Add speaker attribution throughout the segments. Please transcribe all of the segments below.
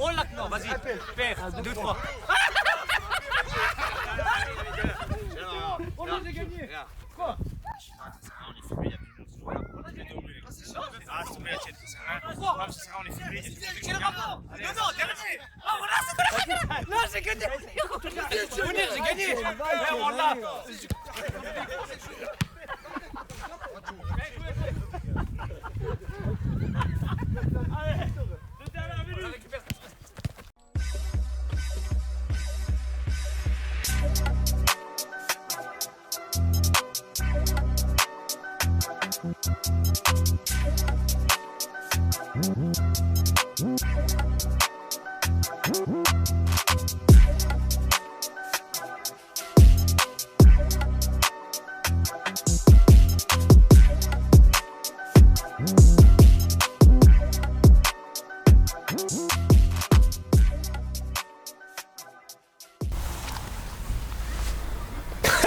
Speaker 1: Wallah non, vas-y. Fais, 2, 3.
Speaker 2: Oh, j'ai gagné. Quoi?
Speaker 1: Ah, s'il te plaît, on est filmé. Quel rapport? Non, dernier. Ah, voilà, c'est quoi? Non, j'ai gagné. Mounir, j'ai gagné. Wallah.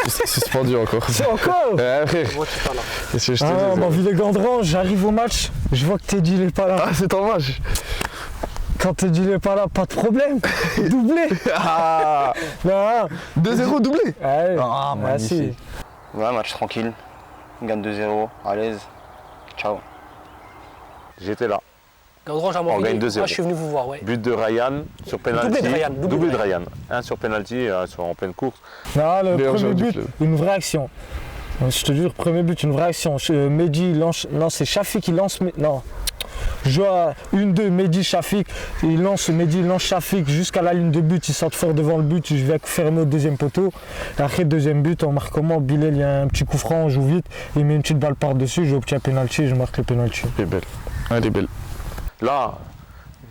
Speaker 3: C'est suspendu encore.
Speaker 2: C'est encore?
Speaker 3: Ouais, frère. Qu'est-ce que je te dis?
Speaker 2: Bon, Villers-Gandran, j'arrive au match, je vois que Teddy il est pas là.
Speaker 3: Ah, c'est ton match.
Speaker 2: Quand Teddy il est pas là, pas de problème. Doublé.
Speaker 3: Ah,
Speaker 2: Non.
Speaker 3: 2-0 doublé.
Speaker 2: Ouais.
Speaker 3: Ah,
Speaker 2: Merci.
Speaker 4: Ouais, match tranquille. On gagne 2-0, à l'aise. Ciao.
Speaker 5: J'étais là.
Speaker 6: Gandran,
Speaker 5: On gagne 2-0.
Speaker 6: Moi, je suis venu vous voir, ouais.
Speaker 5: But de Ryan sur penalty.
Speaker 6: Doublé de Ryan,
Speaker 5: Doublé de Ryan. Un sur penalty en pleine course.
Speaker 2: Non, le
Speaker 3: Meilleur
Speaker 2: premier
Speaker 3: joueur du
Speaker 2: but,
Speaker 3: club.
Speaker 2: une vraie action. Je te jure, premier but, une vraie action. Mehdi lance. Non, c'est Shafik qui lance. Non. Je joue à 1-2, Mehdi, Shafik. Mehdi lance Shafik jusqu'à la ligne de but. Il saute fort devant le but. Je vais fermer au deuxième poteau. Et après, deuxième but, on marque comment? Bilal, il y a un petit coup franc, on joue vite. Il met une petite balle par-dessus. Je obtiens un penalty, je marque le penalty.
Speaker 3: Elle est belle. Elle est belle.
Speaker 5: Là,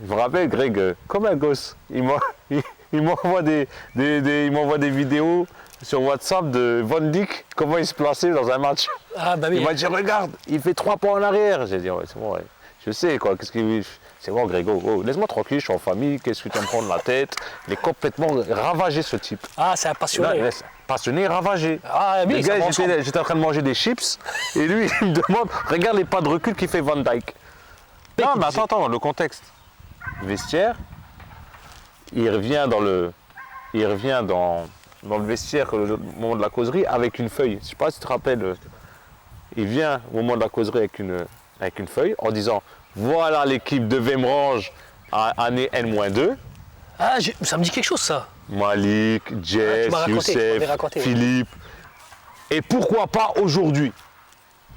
Speaker 5: je me rappelle, Greg, comme un gosse, il m'envoie des vidéos sur WhatsApp de Van Dijk, comment il se plaçait dans un match.
Speaker 6: Ah, bah oui.
Speaker 5: Il m'a dit, regarde, il fait 3 pas en arrière. J'ai dit, ouais, c'est bon, ouais. Je sais, quoi. C'est bon, Grégo, oh, laisse-moi tranquille, je suis en famille, qu'est-ce que tu vas me prendre la tête? Il est complètement ravagé, ce type.
Speaker 6: Ah, c'est un passionné.
Speaker 5: Là, passionné, ravagé.
Speaker 6: Ah, oui,
Speaker 5: Le
Speaker 6: ça
Speaker 5: gars,
Speaker 6: va ensemble.
Speaker 5: j'étais en train de manger des chips, et lui, il me demande, regarde les pas de recul qu'il fait Van Dijk. Non, mais attends, le contexte. Vestiaire, il revient dans le vestiaire au moment de la causerie avec une feuille. Je sais pas si tu te rappelles. Il vient au moment de la causerie avec une feuille en disant voilà l'équipe de Vemrange à année N-2.
Speaker 6: Ah, ça me dit quelque chose, ça.
Speaker 5: Malik, Jess,
Speaker 6: tu m'as raconté, tu
Speaker 5: Youssef,
Speaker 6: m'avais raconté.
Speaker 5: Philippe. Et pourquoi pas aujourd'hui?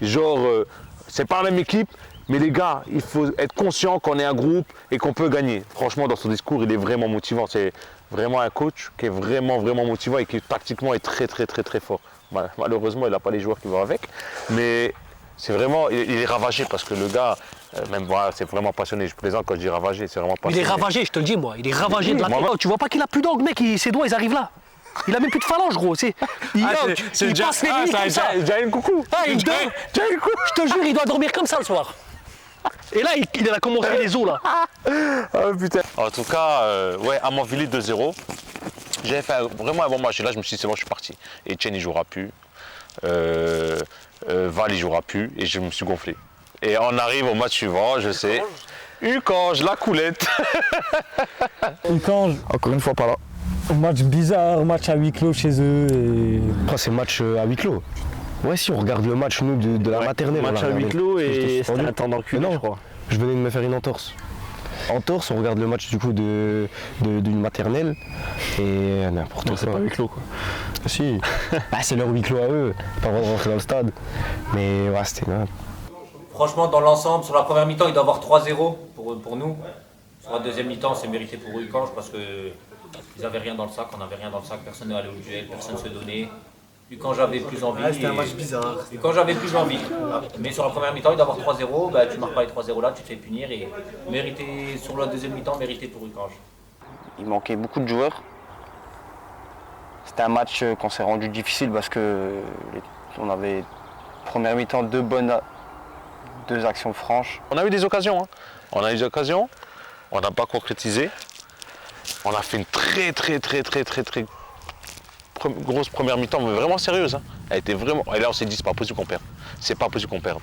Speaker 5: Genre, c'est pas la même équipe, mais les gars, il faut être conscient qu'on est un groupe et qu'on peut gagner. Franchement, dans son discours, il est vraiment motivant. C'est vraiment un coach qui est vraiment motivant et qui tactiquement est très fort. Malheureusement, il n'a pas les joueurs qui vont avec, mais c'est vraiment, il est ravagé parce que le gars, même voilà, c'est vraiment passionné. Je plaisante quand je dis ravagé, c'est vraiment passionné.
Speaker 6: Il est ravagé, je te le dis, moi. Il est ravagé de la tête. Tu vois pas qu'il a plus d'angle, mec. Ses doigts, ils arrivent là. Il a même plus de phalange, gros. Il passe les nuits comme ça.
Speaker 5: Déjà une coucou.
Speaker 6: Ah, je te jure, il doit dormir comme ça le soir. Et là, il a commencé les os, là.
Speaker 5: Oh putain. En tout cas, ouais, à Manvilly 2-0. J'avais fait vraiment un bon match. Et là, je me suis dit, c'est bon, je suis parti. Et Etienne, il jouera plus. Val, il jouera plus. Et je me suis gonflé. Et on arrive au match suivant, je sais. Ucange, la coulette.
Speaker 2: Ucange,
Speaker 3: Encore une fois, pas là.
Speaker 2: match bizarre, match à huis clos chez eux. Et...
Speaker 7: Après, c'est match à huis clos. Ouais, si, on regarde le match, nous, de la maternelle.
Speaker 4: Match
Speaker 7: on l'a
Speaker 4: à huis
Speaker 7: regardé.
Speaker 4: clos
Speaker 7: J'étais
Speaker 4: et
Speaker 7: suspendu.
Speaker 4: c'était un temps d'enculé,
Speaker 7: Non.
Speaker 4: je crois.
Speaker 7: Je venais de me faire une entorse. Entorse, on regarde le match du coup d'une maternelle et n'importe quoi.
Speaker 4: C'est pas huis clos, quoi.
Speaker 7: Si, bah, c'est leur huis clos à eux, pas vraiment rentrer dans le stade. Mais ouais, c'était mal.
Speaker 1: Franchement, dans l'ensemble, sur la première mi-temps, il doit y avoir 3-0 pour nous. Sur la deuxième mi-temps, c'est mérité pour Ucange parce qu'ils n'avaient rien dans le sac, on n'avait rien dans le sac, personne n'est allé au duel, personne ne se donnait. Ucange avait plus envie.
Speaker 8: C'était un match bizarre.
Speaker 1: Ucange avait plus envie. Mais sur la première mi-temps, il doit y avoir 3-0, bah, tu ne marques pas les 3-0 là, tu te fais punir. Et mérité, sur la deuxième mi-temps, mérité pour Ucange.
Speaker 4: Il manquait beaucoup de joueurs. C'était un match qu'on s'est rendu difficile parce que on avait première mi-temps deux actions franches.
Speaker 5: On a eu des occasions. Hein. On a eu des occasions. On n'a pas concrétisé. On a fait une très grosse première mi-temps, mais vraiment sérieuse. Hein. Elle était vraiment. Et là, on s'est dit, c'est pas possible qu'on perde. C'est pas possible qu'on perde.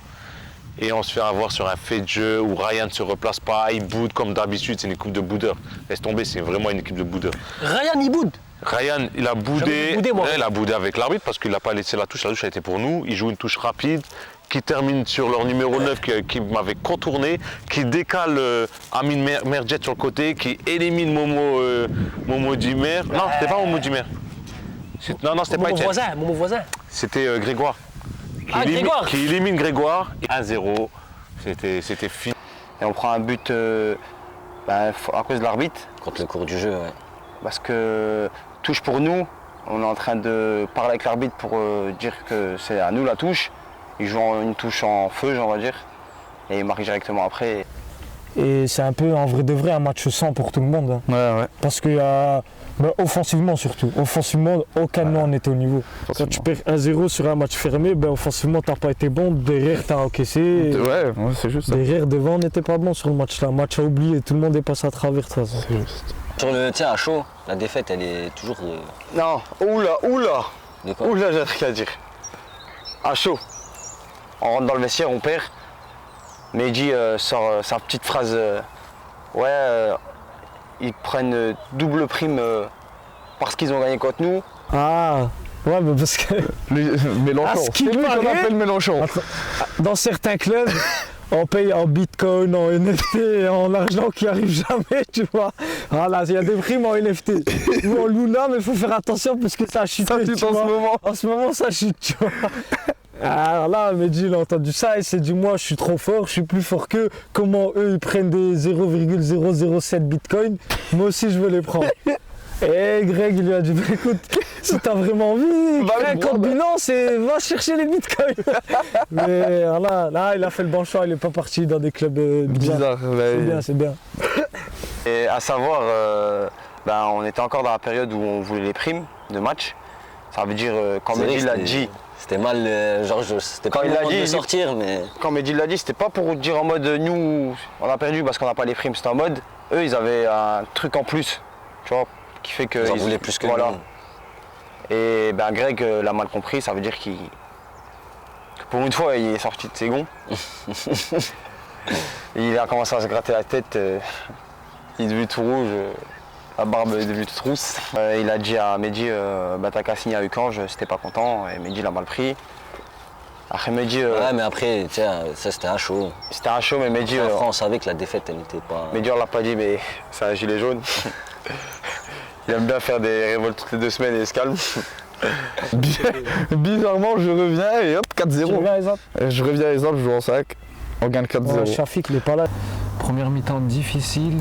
Speaker 5: et on se fait avoir sur un fait de jeu où Ryan ne se replace pas, il boude comme d'habitude, c'est une équipe de boudeurs. Laisse tomber, c'est vraiment une équipe de boudeurs.
Speaker 6: Ryan, il boude.
Speaker 5: Ryan, il a boudé,
Speaker 6: boudé, moi.
Speaker 5: il a boudé avec l'arbitre parce qu'il n'a pas laissé la touche a été pour nous. Il joue une touche rapide qui termine sur leur numéro 9 qui m'avait contourné, qui décale Amin Merjet sur le côté, qui élimine Momo Dimer. Non, c'était pas Momo Dimer. Non, c'était pas Etienne.
Speaker 6: Mon voisin.
Speaker 5: C'était Grégoire.
Speaker 6: Grégoire.
Speaker 5: Qui élimine Grégoire. 1-0, c'était fini.
Speaker 4: Et on prend un but à cause de l'arbitre.
Speaker 7: Contre le cours du jeu, ouais.
Speaker 4: Parce que touche pour nous, on est en train de parler avec l'arbitre pour dire que c'est à nous la touche. Il joue une touche en feu, on va dire, et il marque directement après.
Speaker 2: Et c'est un peu en vrai de vrai un match sans pour tout le monde. Hein.
Speaker 3: Ouais.
Speaker 2: Parce que offensivement surtout, offensivement aucun de nous en était au niveau. Quand tu perds 1-0 sur un match fermé, offensivement t'as pas été bon, derrière t'as encaissé.
Speaker 3: Ouais, c'est juste ça.
Speaker 2: Derrière, devant on n'était pas bon sur le match là. Match à oublier, tout le monde est passé à travers de toute façon.
Speaker 3: C'est juste.
Speaker 7: Sur le à chaud, la défaite, elle est toujours.
Speaker 4: Non, oula,
Speaker 7: De quoi?
Speaker 4: j'ai un truc à dire. À chaud. On rentre dans le vestiaire, on perd. Mehdi sort sa petite phrase. Ils prennent double prime parce qu'ils ont gagné contre nous.
Speaker 2: Ah, ouais, mais parce que
Speaker 3: Mélenchon.
Speaker 2: À ce qui
Speaker 3: C'est lui qu'on
Speaker 2: paraît-
Speaker 3: appelle Mélenchon.
Speaker 2: dans certains clubs, on paye en bitcoin, en NFT, en argent qui arrive jamais, tu vois. Voilà, il y a des primes en NFT ou en Luna, mais il faut faire attention parce que ça chute.
Speaker 3: Ça chute en ce moment.
Speaker 2: En ce moment, ça chute, tu vois. Alors là, Mehdi, il a entendu ça et s'est dit, moi, je suis trop fort, je suis plus fort qu'eux. Comment eux, ils prennent des 0,007 bitcoin, moi aussi, je veux les prendre. Et Greg, il lui a dit, écoute, si t'as vraiment envie, crée un compte Binance et va chercher les bitcoins. Mais voilà, là, il a fait le bon choix, il n'est pas parti dans des clubs bizarres.
Speaker 3: Bizarre.
Speaker 2: C'est bien.
Speaker 4: Et à savoir, on était encore dans la période où on voulait les primes de match. Ça veut dire, quand
Speaker 7: C'est vrai
Speaker 4: Mehdi
Speaker 7: que
Speaker 4: l'a dit,
Speaker 7: C'était mal, c'était
Speaker 4: Quand
Speaker 7: pas
Speaker 4: il
Speaker 7: le
Speaker 4: l'a
Speaker 7: moment de
Speaker 4: dit,
Speaker 7: le sortir, mais.
Speaker 4: quand Mehdi l'a dit, c'était pas pour dire en mode nous, on a perdu parce qu'on n'a pas les primes, c'était en mode, eux, ils avaient un truc en plus, tu vois, qui fait que.
Speaker 7: Ils en voulaient plus que
Speaker 4: voilà.
Speaker 7: nous.
Speaker 4: Et Greg l'a mal compris, ça veut dire que pour une fois, il est sorti de ses gonds. Il a commencé à se gratter la tête, il est devenu tout rouge, la barbe est devenue toute rousse. Il a dit à Mehdi, t'as qu'à signer à Ucange, c'était pas content, et Mehdi l'a mal pris. Après Mehdi,
Speaker 7: Ouais, mais après, tiens, ça c'était un show.
Speaker 4: c'était un show, mais Mehdi,
Speaker 7: Après, on savait que la défaite, elle n'était pas.
Speaker 4: Mehdi on l'a pas dit, mais c'est un gilet jaune. Il aime bien faire des révoltes toutes les 2 semaines et il se calme.
Speaker 3: Bizarrement, je reviens et hop, 4-0.
Speaker 2: Tu reviens, Isaac
Speaker 3: Je reviens à exemple, je joue en sac. On gagne 4-0.
Speaker 2: Shafik, il est pas là.
Speaker 8: Première mi-temps difficile,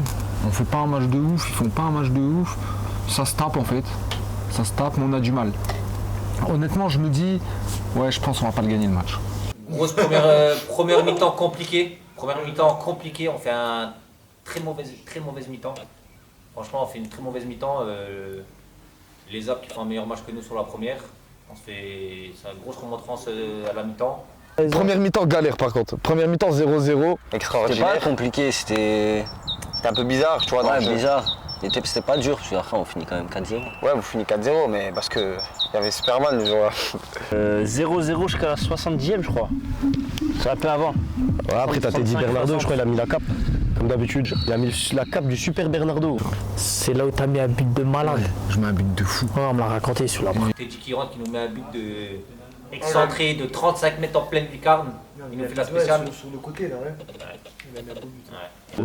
Speaker 8: on fait pas un match de ouf, ils font pas un match de ouf, ça se tape en fait, ça se tape mais on a du mal. Honnêtement je me dis, ouais je pense qu'on va pas le gagner le match.
Speaker 1: Grosse première mi-temps compliquée. Première mi-temps compliquée, on fait un très mauvaise mi-temps. Franchement, on fait une très mauvaise mi-temps. Les Apps qui font un meilleur match que nous sur la première. C'est une grosse remontrance à la mi-temps.
Speaker 3: Première mi-temps galère par contre. Première mi-temps 0-0.
Speaker 7: C'était
Speaker 4: Extraordinaire.
Speaker 7: pas compliqué, c'était.
Speaker 4: C'était un peu bizarre, tu vois. dans
Speaker 7: Ouais,
Speaker 4: le jeu.
Speaker 7: bizarre. C'était pas dur, puis après on finit quand même 4-0.
Speaker 4: Ouais, vous finissez 4-0, mais parce que il y avait Superman le jour-là.
Speaker 6: 0-0 jusqu'à la 70e, je crois. C'est un peu avant.
Speaker 7: Ouais, après t'as Teddy
Speaker 6: 65,
Speaker 7: Bernardo,
Speaker 6: 60.
Speaker 7: je crois, il a mis la cape. Comme d'habitude. Il a mis la cape du super Bernardo.
Speaker 2: C'est là où t'as mis un but de malade.
Speaker 8: Je mets un but de fou.
Speaker 2: Ouais, on me l'a raconté sur la
Speaker 1: Teddy qui rentre, qui nous met un but de excentré de 35 mètres en pleine lucarne. Il nous fait la spéciale.
Speaker 9: Sur le côté là, ouais. Il a mis un beau but.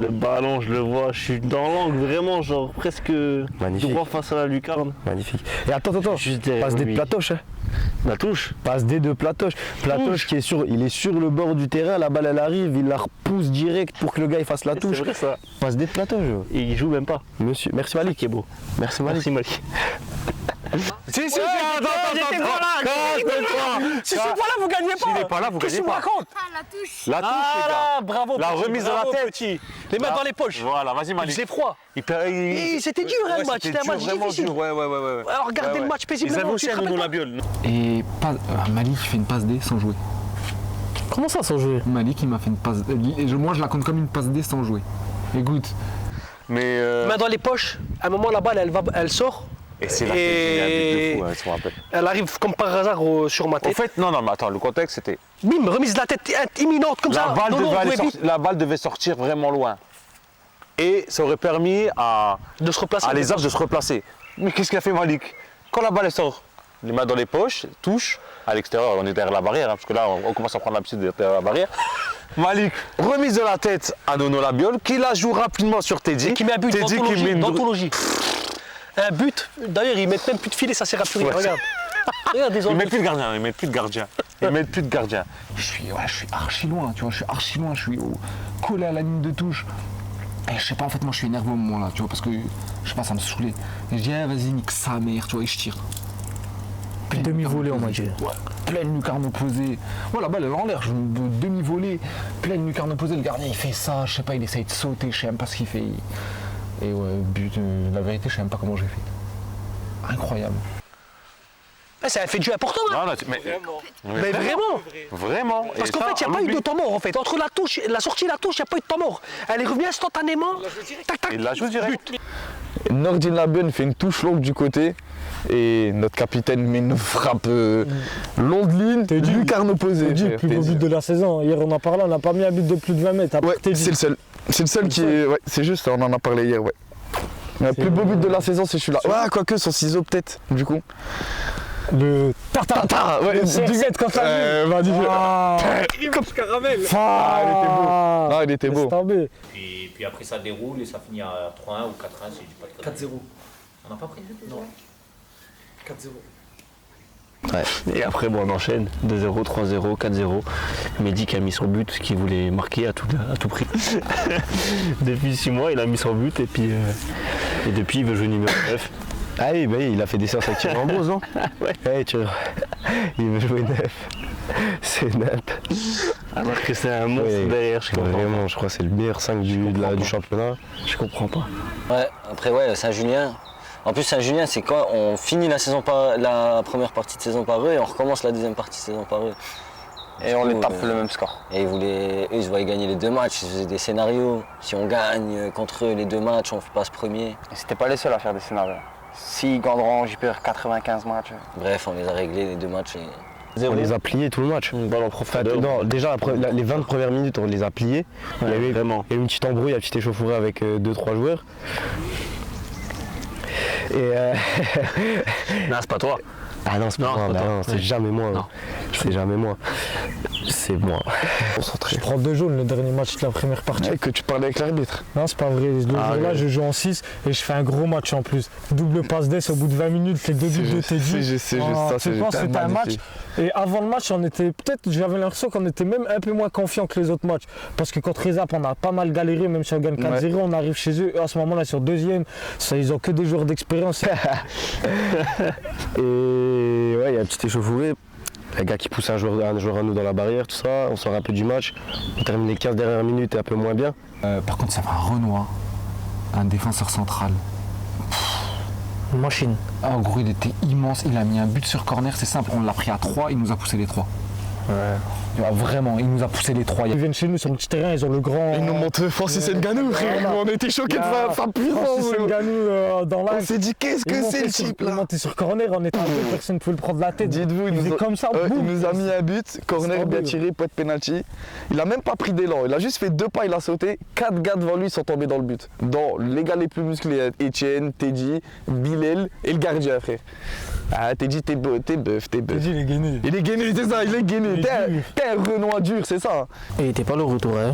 Speaker 6: Le ballon, je le vois, je suis dans l'angle, vraiment, genre presque
Speaker 7: Magnifique.
Speaker 6: droit face à la lucarne.
Speaker 7: Magnifique. Et attends,
Speaker 6: Juste derrière
Speaker 7: passe D de
Speaker 6: lui.
Speaker 7: Platoche. Hein.
Speaker 6: La touche.
Speaker 7: Passe D de Platoche. Platoche qui est il est sur le bord du terrain, la balle elle arrive, il la repousse direct pour que le gars il fasse la
Speaker 6: C'est
Speaker 7: touche.
Speaker 6: vrai ça.
Speaker 7: Passe D de Platoche.
Speaker 6: Et il joue même pas.
Speaker 7: Monsieur, merci Malik qui est beau. Merci Malik.
Speaker 6: Merci Malik.
Speaker 5: Si,
Speaker 6: J'étais pas là. Si je suis pas là, vous gagnez pas.
Speaker 5: S'il n'est pas là, vous
Speaker 6: Qu'est-ce
Speaker 5: gagnez
Speaker 6: que tu me
Speaker 5: pas.
Speaker 6: racontes?
Speaker 5: La touche,
Speaker 6: Ah
Speaker 5: les gars.
Speaker 6: là, bravo.
Speaker 5: La
Speaker 6: petit,
Speaker 5: remise à la
Speaker 6: bravo,
Speaker 5: tête.
Speaker 6: petit. Les mains dans les poches.
Speaker 5: Voilà, vas-y
Speaker 6: Il
Speaker 5: Malik.
Speaker 6: faisait froid.
Speaker 5: Il-
Speaker 6: C'était dur hein, le match, c'était un match
Speaker 5: vraiment
Speaker 6: difficile.
Speaker 5: dur. Ouais.
Speaker 6: Alors regardez le match
Speaker 5: Ils avaient
Speaker 6: paisiblement.
Speaker 5: aussi
Speaker 6: tu te
Speaker 5: un
Speaker 6: rappelles
Speaker 5: nounou
Speaker 6: pas
Speaker 5: la biole.
Speaker 8: Et Malik fait une passe D sans jouer.
Speaker 2: Comment ça sans jouer?
Speaker 8: Malik il m'a fait une passe moi je la compte comme une passe D sans jouer. Écoute,
Speaker 5: Mais
Speaker 6: Main dans les poches, à un moment la balle elle sort,
Speaker 5: Et c'est là qu'il y a un but de fou, hein, je me rappelle.
Speaker 6: Elle arrive comme par hasard sur ma
Speaker 5: En
Speaker 6: tête.
Speaker 5: fait, non, mais attends, le contexte c'était.
Speaker 6: Bim, remise de la tête imminente comme ça.
Speaker 5: La balle devait sortir vraiment loin. Et ça aurait permis
Speaker 6: de se replacer.
Speaker 5: à les Arches de se replacer. Mais qu'est-ce qu'a fait Malik? Quand la balle elle sort, les mains dans les poches, touche, à l'extérieur, on est derrière la barrière, hein, parce que là on commence à prendre l'habitude d'être derrière la barrière. Malik, remise de la tête à Nono Labiol, qui la joue rapidement sur Teddy.
Speaker 6: Et qui met un but
Speaker 5: Teddy qui met
Speaker 6: d'anthologie. Un but, d'ailleurs ils mettent même plus de filet, ça sert à plus rien, regarde. Regarde,
Speaker 5: Ils mettent plus de gardien, ils mettent plus de gardien. Ils mettent plus de gardien.
Speaker 8: Je suis archi loin, tu vois, je suis archi loin, je suis collé à la ligne de touche. Et je sais pas, en fait, moi je suis énervé au moment là, tu vois, parce que je sais pas, ça me saoulait. Et je dis, ah, vas-y, nique sa mère, tu vois, et je tire.
Speaker 2: Demi-volée, on m'a dit.
Speaker 8: Ouais, pleine lucarne opposée. Ouais, la balle elle est en l'air, je demi-volée, pleine lucarne opposée. Le gardien il fait ça, je sais pas, il essaye de sauter, je sais même pas ce qu'il fait. Et ouais, but, la vérité, je sais même pas comment j'ai fait. Incroyable.
Speaker 6: Ah, c'est un fait de jeu important, hein.
Speaker 5: Non,
Speaker 6: Mais vraiment.
Speaker 5: Vraiment.
Speaker 6: Parce qu'en fait, il n'y a pas eu de temps mort en fait. Entre la touche, la sortie et la touche, il n'y a pas eu de temps mort. Elle est revenue instantanément. Tac, tac.
Speaker 5: Il la joue direct.
Speaker 3: Nordin Labiol fait une touche longue du côté. Et notre capitaine met une frappe longue ligne, lucarne opposée.
Speaker 2: Teddy, le plus beau but de la saison. Hier, on en parlait, on n'a pas mis un but de plus de 20 mètres.
Speaker 3: Ouais, c'est le seul. C'est le seul qui est. Ouais, c'est juste, on en a parlé hier, ouais. Le plus beau but de la saison, c'est celui-là. Ouais, quoique son ciseau, peut-être, du coup.
Speaker 2: Le tartare,
Speaker 3: ouais,
Speaker 2: le CR7 quand t'as vu.
Speaker 9: Comme caramel.
Speaker 3: Ah, il était beau.
Speaker 1: Puis après ça déroule et ça finit à 3-1 ou 4-1 si je dis pas de conneries.
Speaker 9: 4-0.
Speaker 1: On n'a pas pris de but?
Speaker 9: Non. 4-0.
Speaker 7: Ouais. Et après, bon, on enchaîne 2-0, 3-0, 4-0. Mehdi qui a mis son but, qui voulait marquer à tout prix. Depuis 6 mois, il a mis son but et puis et depuis, il veut jouer numéro 9. Ah oui, bah, il a fait des séances avec Thierry Ambrose, non? Ouais. Ouais, il veut jouer 9. C'est net. Alors que c'est un monstre derrière, je comprends. Vraiment, je crois que c'est le meilleur 5 du championnat. Je comprends pas.
Speaker 10: Ouais, après, ouais, Saint-Julien. En plus, Saint-Julien, c'est quoi? On finit la première partie de saison par eux et on recommence la deuxième partie de saison par eux.
Speaker 4: Et on les tape le même score.
Speaker 10: Et eux, ils se voyaient gagner les 2 matchs, ils faisaient des scénarios. Si on gagne contre eux les 2 matchs, on passe premier.
Speaker 4: Et c'était pas les seuls à faire des scénarios. Si Gandron, j'y perds 95 matchs.
Speaker 10: Bref, on les a réglés les 2 matchs.
Speaker 7: On les a pliés tout le match. Non, déjà les 20 premières minutes, on les a pliés. Il y a eu une petite embrouille, une petite échauffourée avec 2-3 joueurs. Et
Speaker 6: Non, c'est pas toi.
Speaker 7: Ah non, c'est pas moi, c'est jamais moi. Non. C'est jamais moi. C'est moi.
Speaker 2: Je prends 2 jaunes le dernier match de la première partie.
Speaker 3: Ouais, que tu parlais avec l'arbitre.
Speaker 2: Non, c'est pas vrai. Le jour-là, je joue en 6 et je fais un gros match en plus. Double passe d'ess au bout de 20 minutes, les 2 buts de Teddy.
Speaker 3: C'est juste ça,
Speaker 2: c'était un match. Et avant le match, j'avais l'impression qu'on était même un peu moins confiant que les autres matchs. Parce que contre Rezap, on a pas mal galéré, même si on gagne 4-0, on arrive chez eux. À ce moment-là, sur 2e, ils ont que des joueurs d'expérience.
Speaker 7: Et ouais, il y a une petite échauffourée. Un gars qui pousse un joueur à nous dans la barrière, tout ça, on sort un peu du match, on termine les 15 dernières minutes et un peu moins bien.
Speaker 8: Par contre, ça va un Renoir, un défenseur central.
Speaker 2: Une machine.
Speaker 8: En gros, il était immense, il a mis un but sur corner, c'est simple, on l'a pris à 3, il nous a poussé les 3. Ouais. Vraiment, il nous a poussé les 3.
Speaker 2: Ils viennent chez nous sur le petit terrain, ils ont le grand.
Speaker 3: Ils nous montrent Francis Ngannou, frère. On était choqués de sa puissance.
Speaker 2: Francis Ngannou dans l'axe.
Speaker 3: On s'est dit, qu'est-ce que c'est le type là?
Speaker 2: Il montait sur corner, on était à 2, personne ne pouvait le prendre la tête.
Speaker 3: Dites-vous, il nous a mis un but, corner bien tiré, poète penalty. Il a même pas pris d'élan, il a juste fait 2 pas, il a sauté. 4 gars devant lui sont tombés dans le but. Dans les gars les plus musclés, Etienne, Teddy, Bilal et le gardien, frère. Ah, Teddy, t'es bœuf.
Speaker 2: Teddy, il est gainé.
Speaker 3: Il est gainé, c'est ça, il est gainé. T'es un Renoir dur, c'est ça.
Speaker 2: Et il était pas le retour, hein?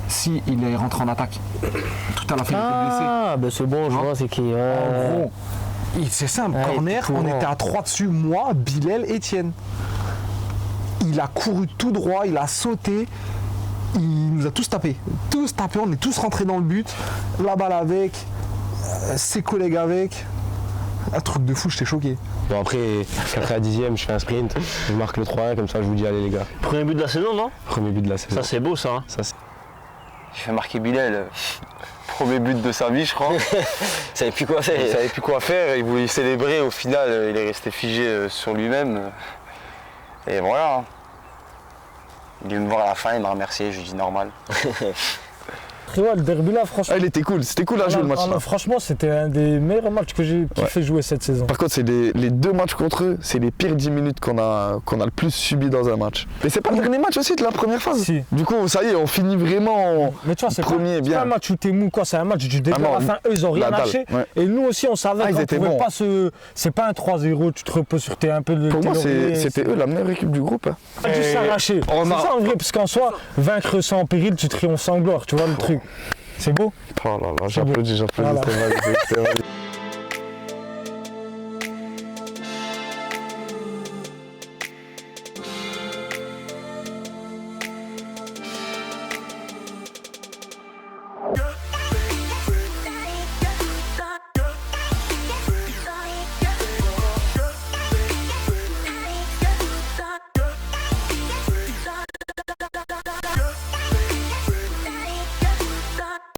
Speaker 8: Si, il est rentré en attaque. Tout à la fin, il était blessé.
Speaker 2: Ah, ben c'est bon, je vois, c'est qui.
Speaker 8: En gros, c'est simple, corner, on était à 3 dessus, moi, Bilal, Etienne. Il a couru tout droit, il a sauté, il nous a tous tapés. Tous tapés, on est tous rentrés dans le but. La balle avec, ses collègues avec. Un truc de fou, j'étais choqué.
Speaker 7: Bon après, 90e, je fais un sprint, je marque le 3-1, comme ça je vous dis allez les gars.
Speaker 6: Premier but de la saison, non?
Speaker 7: Premier but de la saison.
Speaker 6: Ça c'est beau ça. Hein.
Speaker 4: J'ai fait marquer Bilal. Premier but de sa vie, je crois.
Speaker 10: Il savait plus quoi faire.
Speaker 4: Il savait plus quoi faire, il voulait célébrer, au final il est resté figé sur lui-même. Et voilà. Il est venu me voir à la fin, il m'a remercié, je lui ai dit normal.
Speaker 2: ouais, le derby là, franchement.
Speaker 3: Ah, il était cool, c'était cool à jouer le match là.
Speaker 2: Franchement, c'était un des meilleurs matchs que j'ai kiffé jouer cette saison.
Speaker 3: Par contre, c'est les 2 matchs contre eux, c'est les pires 10 minutes qu'on a le plus subi dans un match. Mais c'est pas le dernier match aussi de la première phase.
Speaker 2: Si.
Speaker 3: Du coup, ça y est, on finit vraiment
Speaker 2: Mais tu vois, c'est
Speaker 3: premier
Speaker 2: pas
Speaker 3: bien.
Speaker 2: un match où t'es mou, quoi. C'est un match du début à la fin. Eux, ils ont rien
Speaker 3: la dalle,
Speaker 2: lâché.
Speaker 3: ouais.
Speaker 2: Et nous aussi, on savait
Speaker 3: ils
Speaker 2: qu'on
Speaker 3: étaient
Speaker 2: pouvait
Speaker 3: bons.
Speaker 2: pas se. C'est pas un 3-0, tu te reposes sur tes un peu de.
Speaker 3: Pour moi, c'était eux la meilleure équipe du groupe. Hein.
Speaker 2: Pas dû s'arracher. C'est ça en vrai, parce qu'en soi, vaincre sans péril, tu triomphes sans gloire, tu vois le truc. C'est beau.
Speaker 3: Oh là là, j'applaudis,
Speaker 2: Voilà.
Speaker 3: c'est magnifique, c'est magnifique.